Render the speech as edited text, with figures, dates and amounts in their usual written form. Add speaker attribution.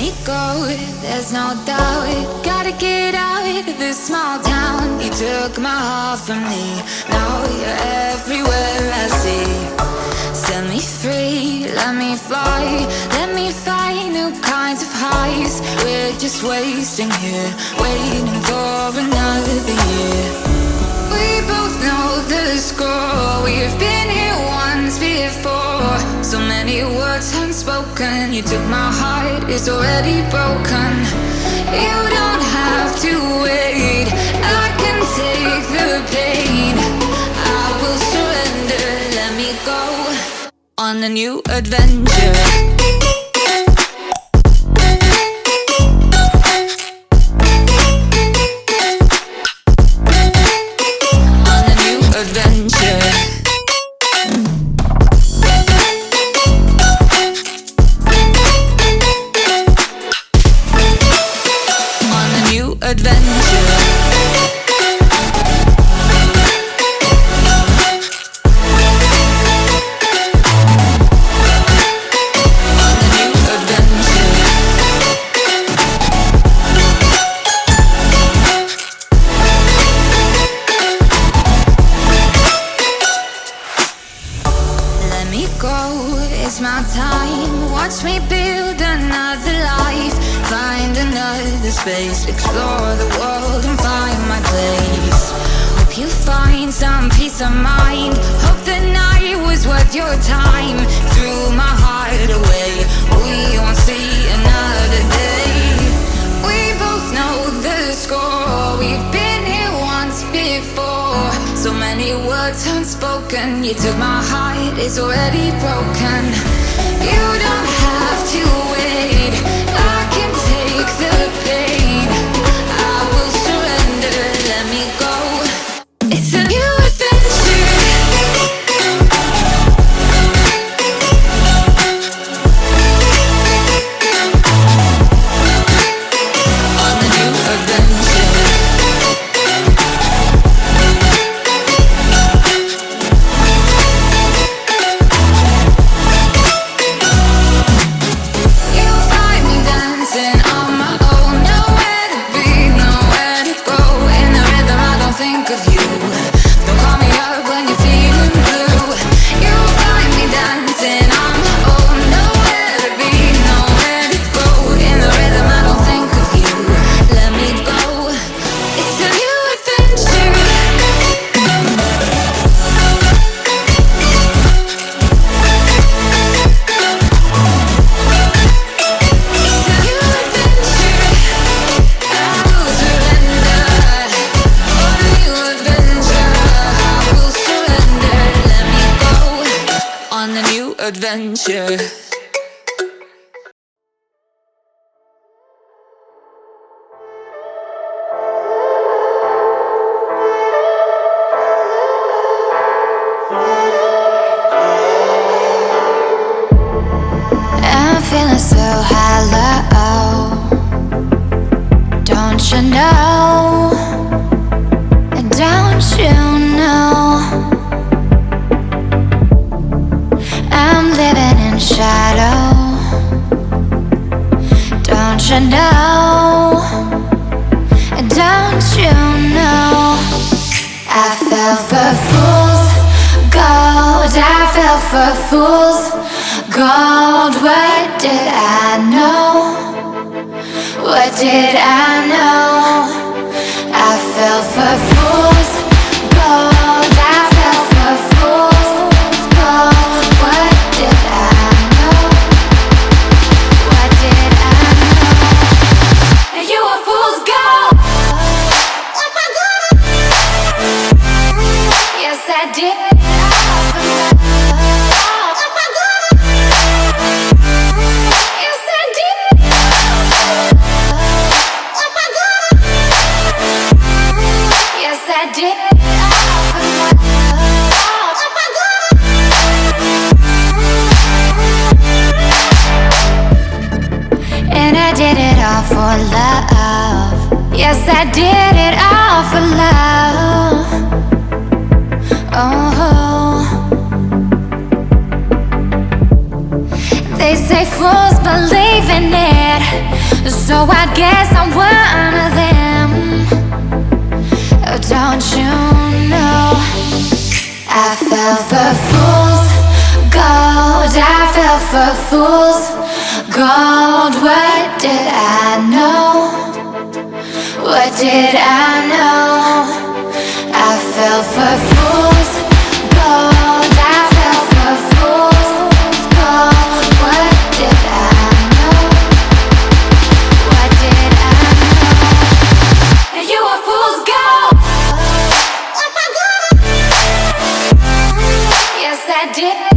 Speaker 1: me go, there's no doubt. Gotta get out of this small town. You took my heart from me, now you're everywhere I see. Set me free, let me fly, let me find new kinds of highs. We're just wasting here, waiting for another year. We both know the score, we've been here once before. So many words unspoken, you took my heart, it's already broken. You don't have to wait, I can take the pain. I will surrender, let me go on a new adventure. It's my time, watch me build another life. Find another space, explore the world and find my place. Hope you find some peace of mind. Hope the night was worth your time. Threw my heart away, we won't see another day. We both know the score, we've been here once before. So many words unspoken, you took my heart, it's already broken. You don't have to wait, I can take the pain. I will surrender, let me go. It's a new adventure. On a new adventure. Adventure.
Speaker 2: I'm feeling so hollow, don't you know? Don't you know? I'm living in shadow, don't you know? Don't you know? I fell for fool's gold, I fell for fool's gold. What did I know? What did I know? I fell for fool's gold, I fell for fool's gold. What did I know? What did I know? You were fool's gold. Yes, I did. And I did it all for love. Yes, I did it all for love. Oh, they say fools believe in it. it, so I guess I'm one of them. Oh, don't you know? I fell for fool's gold. I fell for fool's gold. What did I know? What did I know? I fell for fool's gold. I fell for fool's gold. What did I know? What did I know? You were fool's gold. Yes, I did.